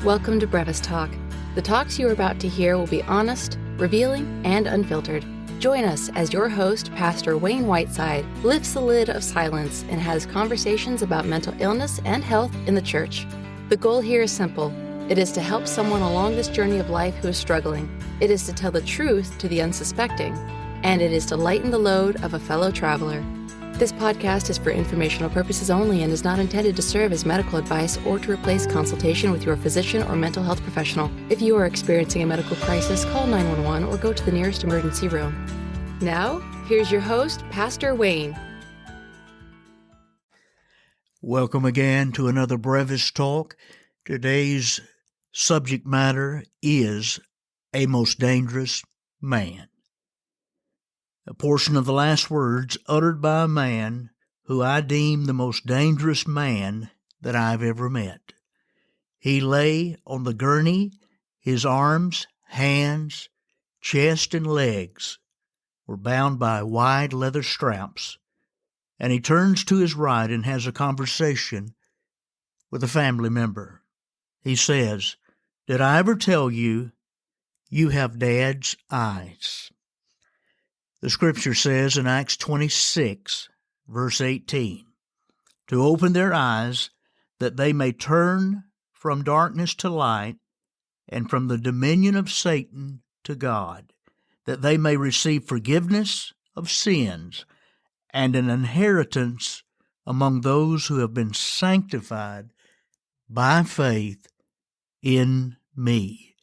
Welcome to Brevis Talk. The talks you are about to hear will be honest, revealing, and unfiltered. Join us as your host, Pastor Wayne Whiteside, lifts the lid of silence and has conversations about mental illness and health in the church. The goal here is simple. It is to help someone along this journey of life who is struggling. It is to tell the truth to the unsuspecting. And it is to lighten the load of a fellow traveler. This podcast is for informational purposes only and is not intended to serve as medical advice or to replace consultation with your physician or mental health professional. If you are experiencing a medical crisis, call 911 or go to the nearest emergency room. Now, here's your host, Pastor Wayne. Welcome again to another Brevis Talk. Today's subject matter is a most dangerous man. A portion of the last words uttered by a man who I deem the most dangerous man that I've ever met. He lay on the gurney, his arms, hands, chest, and legs were bound by wide leather straps, and he turns to his right and has a conversation with a family member. He says, "Did I ever tell you, you have Dad's eyes?" The scripture says in Acts 26, verse 18, "To open their eyes that they may turn from darkness to light and from the dominion of Satan to God, that they may receive forgiveness of sins and an inheritance among those who have been sanctified by faith in me."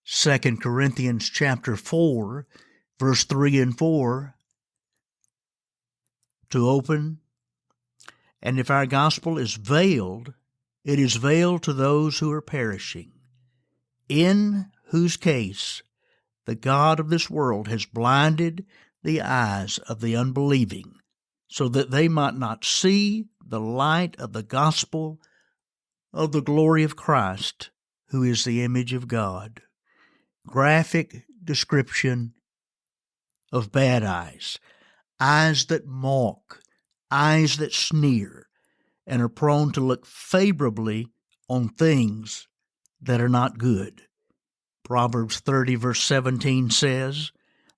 2 Corinthians chapter 4, verse 3 and 4, to open, "And if our gospel is veiled, it is veiled to those who are perishing, in whose case the God of this world has blinded the eyes of the unbelieving, so that they might not see the light of the gospel of the glory of Christ, who is the image of God." Graphic description of bad eyes, eyes that mock, eyes that sneer, and are prone to look favorably on things that are not good. Proverbs 30, verse 17 says,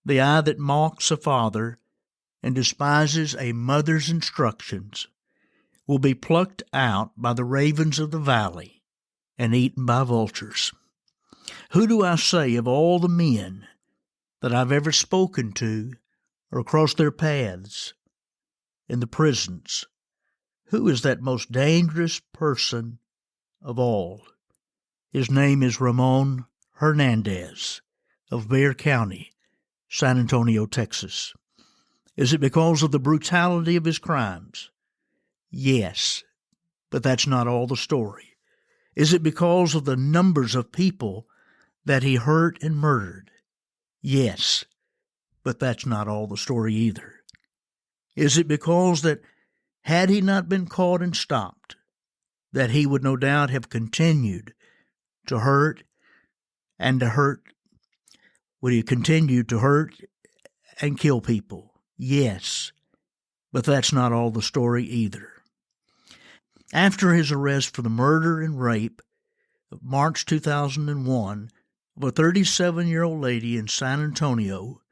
"The eye that mocks a father and despises a mother's instructions will be plucked out by the ravens of the valley and eaten by vultures." Who do I say of all the men that I've ever spoken to or crossed their paths in the prisons, who is that most dangerous person of all? His name is Ramon Hernandez of Bexar County, San Antonio, Texas. Is it because of the brutality of his crimes? Yes, but that's not all the story. Is it because of the numbers of people that he hurt and murdered? Yes, but that's not all the story either. Is it because that had he not been caught and stopped, that he would no doubt have continued to hurt and to hurt? Would he continue to hurt and kill people? Yes, but that's not all the story either. After his arrest for the murder and rape of March 2001 of a 37-year-old lady in San Antonio,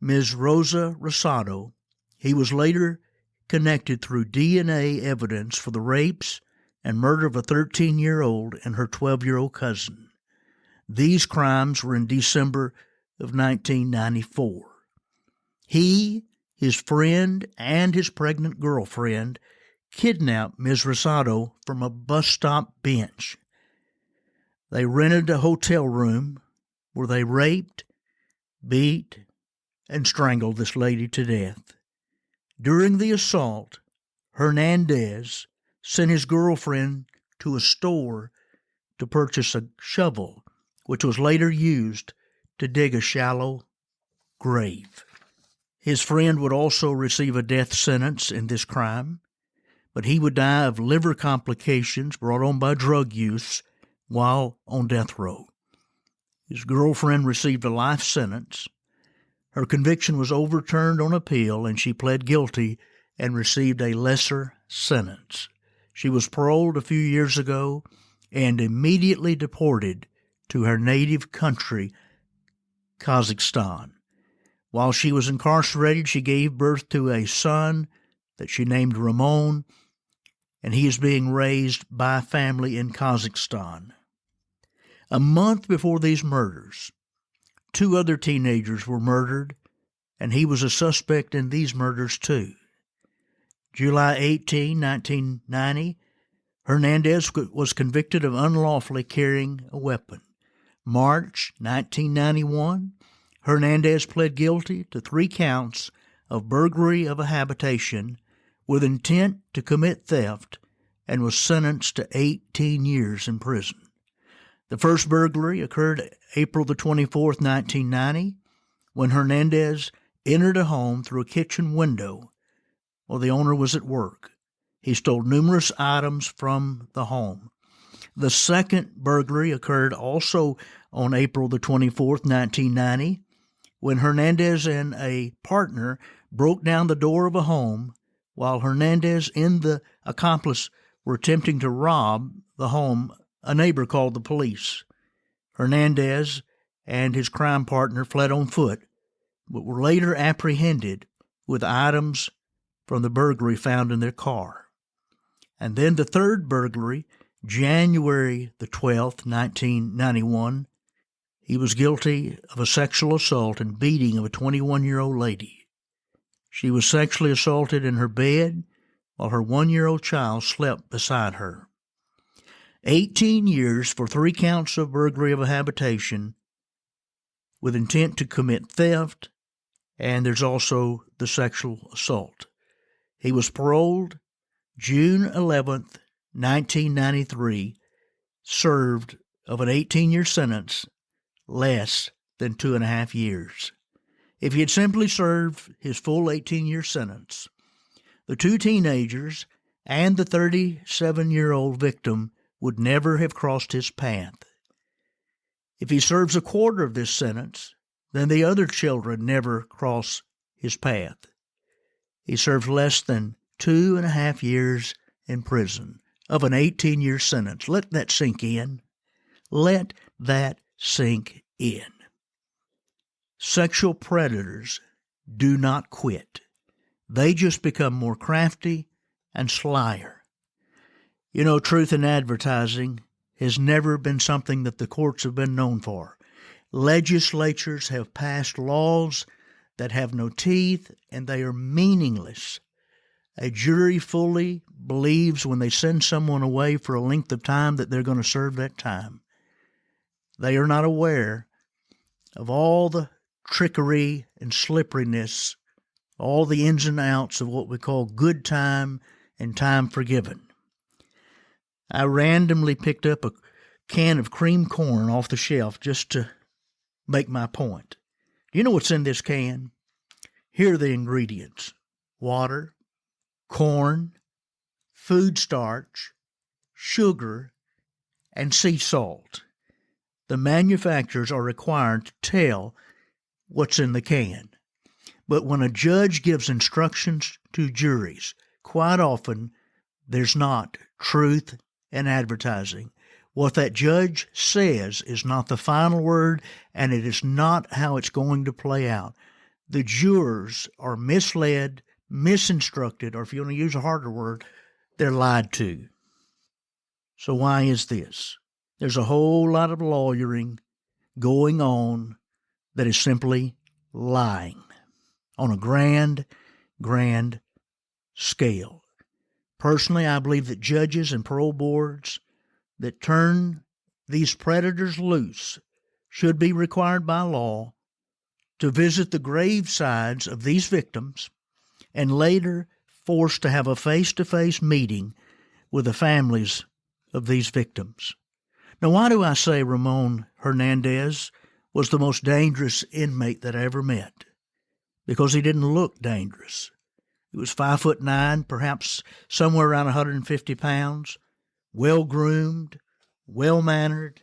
Ms. Rosa Rosado, he was later connected through DNA evidence for the rapes and murder of a 13-year-old and her 12-year-old cousin. These crimes were in December of 1994. He, his friend, and his pregnant girlfriend kidnapped Ms. Rosado from a bus stop bench. They rented a hotel room where they raped, beat, and strangled this lady to death. During the assault, Hernandez sent his girlfriend to a store to purchase a shovel, which was later used to dig a shallow grave. His friend would also receive a death sentence in this crime, but he would die of liver complications brought on by drug use while on death row. His girlfriend received a life sentence. Her conviction was overturned on appeal, and she pled guilty and received a lesser sentence. She was paroled a few years ago and immediately deported to her native country, Kazakhstan. While she was incarcerated, she gave birth to a son that she named Ramon, and he is being raised by a family in Kazakhstan. A month before these murders, 2 other teenagers were murdered, and he was a suspect in these murders too. July 18, 1990, Hernandez was convicted of unlawfully carrying a weapon. March 1991, Hernandez pled guilty to 3 counts of burglary of a habitation with intent to commit theft and was sentenced to 18 years in prison. The first burglary occurred April the 24th, 1990, when Hernandez entered a home through a kitchen window while the owner was at work. He stole numerous items from the home. The second burglary occurred also on April the 24th, 1990, when Hernandez and a partner broke down the door of a home while Hernandez and the accomplice were attempting to rob the home. A neighbor called the police. Hernandez and his crime partner fled on foot, but were later apprehended with items from the burglary found in their car. And then the third burglary, January the 12th, 1991, he was guilty of a sexual assault and beating of a 21-year-old lady. She was sexually assaulted in her bed while her 1-year-old child slept beside her. 18 years for 3 counts of burglary of a habitation with intent to commit theft, and there's also the sexual assault. He was paroled June 11th, 1993, served of an 18-year sentence, less than 2.5 years. If he had simply served his full 18-year sentence, the 2 teenagers and the 37-year-old victim would never have crossed his path. If he serves a quarter of this sentence, then the other children never cross his path. He served less than 2.5 years in prison of an 18-year sentence. Let that sink in. Let that sink in. Sexual predators do not quit. They just become more crafty and slyer. You know, truth in advertising has never been something that the courts have been known for. Legislatures have passed laws that have no teeth, and they are meaningless. A jury fully believes when they send someone away for a length of time that they're going to serve that time. They are not aware of all the trickery and slipperiness, all the ins and outs of what we call good time and time forgiven. I randomly picked up a can of cream corn off the shelf just to make my point. Do you know what's in this can? Here are the ingredients: water, corn, food starch, sugar, and sea salt. The manufacturers are required to tell what's in the can. But when a judge gives instructions to juries, quite often there's not truth in advertising. What that judge says is not the final word, and it is not how it's going to play out. The jurors are misled, misinstructed, or if you want to use a harder word, they're lied to. So why is this? There's a whole lot of lawyering going on that is simply lying on a grand scale. Personally, I believe that judges and parole boards that turn these predators loose should be required by law to visit the gravesides of these victims and later forced to have a face-to-face meeting with the families of these victims. Now, why do I say Ramon Hernandez was the most dangerous inmate that I ever met? Because he didn't look dangerous. He was 5'9", perhaps somewhere around 150 pounds, well-groomed, well-mannered,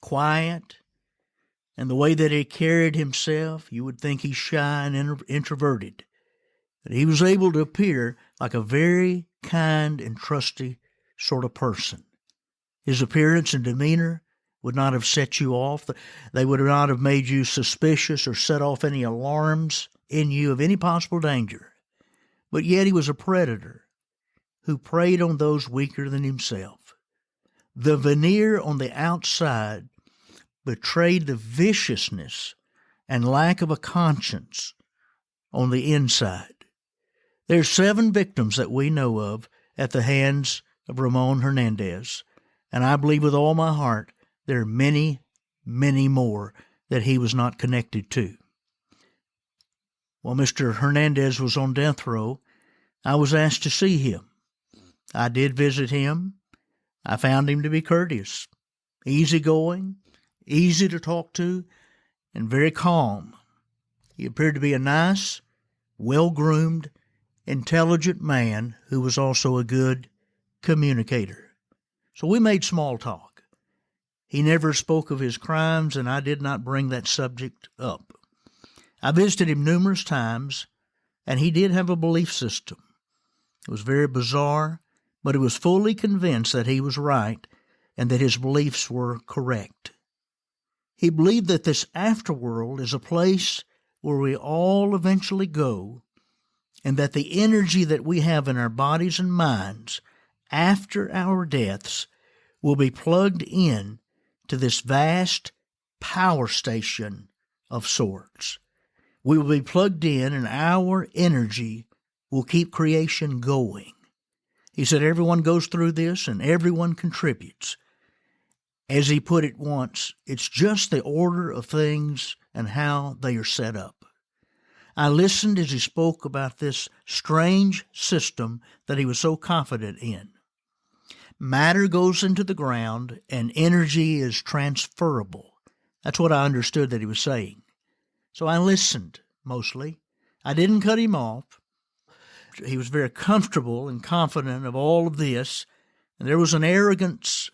quiet, and the way that he carried himself, you would think he's shy and introverted. But he was able to appear like a very kind and trusty sort of person. His appearance and demeanor would not have set you off. They would not have made you suspicious or set off any alarms in you of any possible danger. But yet he was a predator who preyed on those weaker than himself. The veneer on the outside betrayed the viciousness and lack of a conscience on the inside. There's 7 victims that we know of at the hands of Ramon Hernandez, and I believe with all my heart there are many, many more that he was not connected to. While Mr. Hernandez was on death row, I was asked to see him. I did visit him. I found him to be courteous, easygoing, easy to talk to, and very calm. He appeared to be a nice, well-groomed, intelligent man who was also a good communicator. So we made small talk. He never spoke of his crimes, and I did not bring that subject up. I visited him numerous times, and he did have a belief system. It was very bizarre, but he was fully convinced that he was right and that his beliefs were correct. He believed that this afterworld is a place where we all eventually go, and that the energy that we have in our bodies and minds after our deaths will be plugged in to this vast power station of sorts. We will be plugged in, and our energy will keep creation going. He said everyone goes through this and everyone contributes. As he put it once, it's just the order of things and how they are set up. I listened as he spoke about this strange system that he was so confident in. Matter goes into the ground and energy is transferable. That's what I understood that he was saying. So I listened, mostly. I didn't cut him off. He was very comfortable and confident of all of this, and there was an arrogance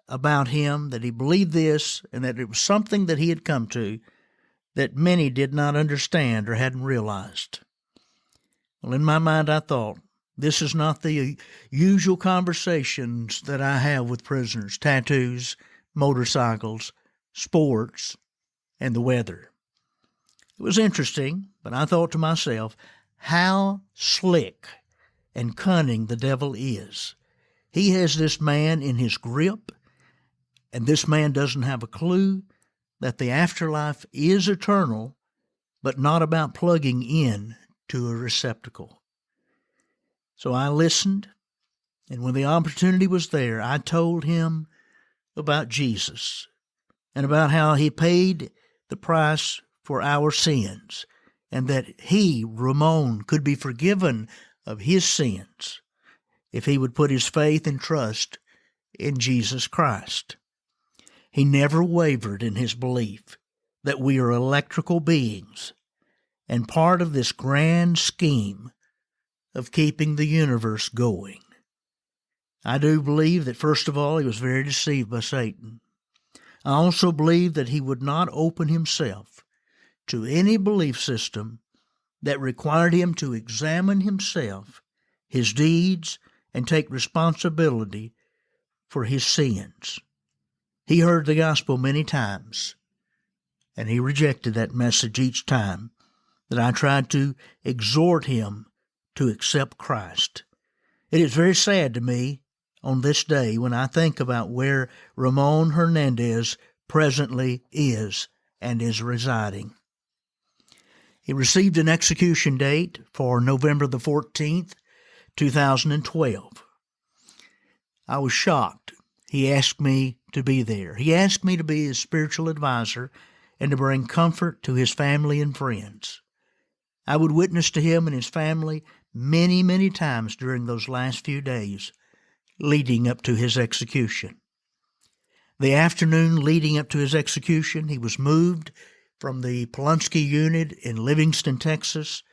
about him that he believed this and that it was something that he had come to that many did not understand or hadn't realized. Well, in my mind, I thought, this is not the usual conversations that I have with prisoners: tattoos, motorcycles, sports, and the weather. It was interesting, but I thought to myself, how slick and cunning the devil is. He has this man in his grip, and this man doesn't have a clue that the afterlife is eternal, but not about plugging in to a receptacle. So I listened, and when the opportunity was there, I told him about Jesus and about how he paid the price for our sins, and that he, Ramon, could be forgiven of his sins if he would put his faith and trust in Jesus Christ. He never wavered in his belief that we are electrical beings and part of this grand scheme of keeping the universe going. I do believe that, first of all, he was very deceived by Satan. I also believe that he would not open himself to any belief system that required him to examine himself, his deeds, and take responsibility for his sins. He heard the gospel many times, and he rejected that message each time that I tried to exhort him to accept Christ. It is very sad to me on this day when I think about where Ramon Hernandez presently is and is residing. He received an execution date for November the 14th, 2012. I was shocked. He asked me to be there. He asked me to be his spiritual advisor and to bring comfort to his family and friends. I would witness to him and his family many, many times during those last few days leading up to his execution. The afternoon leading up to his execution, he was moved from the Polunsky unit in Livingston, Texas,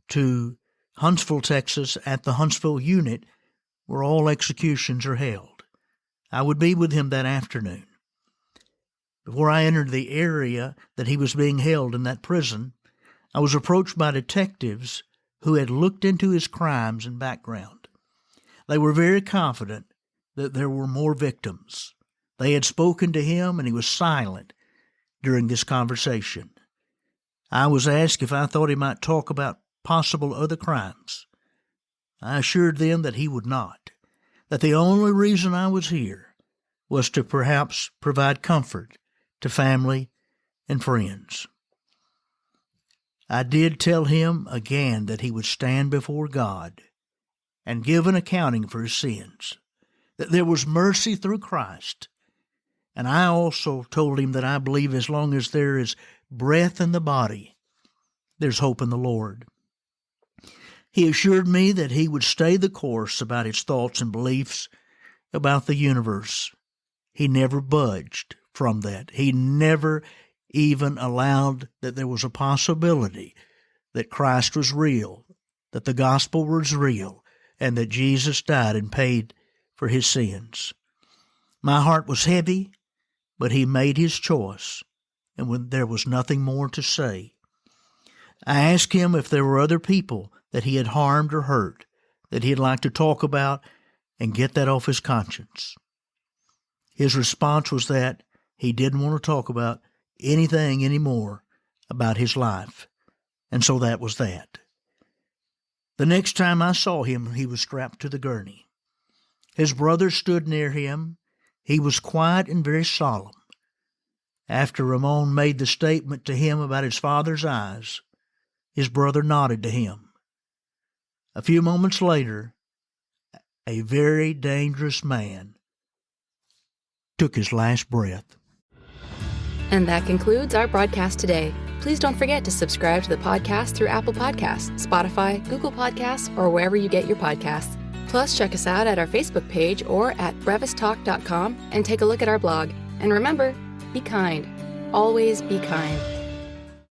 to Huntsville, Texas, at the Huntsville unit where all executions are held. I would be with him that afternoon. Before I entered the area that he was being held in that prison, I was approached by detectives who had looked into his crimes and background. They were very confident that there were more victims. They had spoken to him, and he was silent during this conversation. I was asked if I thought he might talk about possible other crimes. I assured them that he would not, that the only reason I was here was to perhaps provide comfort to family and friends. I did tell him again that he would stand before God and give an accounting for his sins, that there was mercy through Christ. And I also told him that I believe as long as there is breath in the body, there's hope in the Lord. He assured me that he would stay the course about his thoughts and beliefs about the universe. He never budged from that. He never even allowed that there was a possibility that Christ was real, that the gospel was real, and that Jesus died and paid for his sins. My heart was heavy, but he made his choice, and when there was nothing more to say. I asked him if there were other people that he had harmed or hurt that he'd like to talk about and get that off his conscience. His response was that he didn't want to talk about anything anymore about his life, and so that was that. The next time I saw him, he was strapped to the gurney. His brother stood near him. He was quiet and very solemn. After Ramon made the statement to him about his father's eyes, his brother nodded to him. A few moments later, a very dangerous man took his last breath. And that concludes our broadcast today. Please don't forget to subscribe to the podcast through Apple Podcasts, Spotify, Google Podcasts, or wherever you get your podcasts. Plus, check us out at our Facebook page or at brevistalk.com and take a look at our blog. And remember, be kind. Always be kind.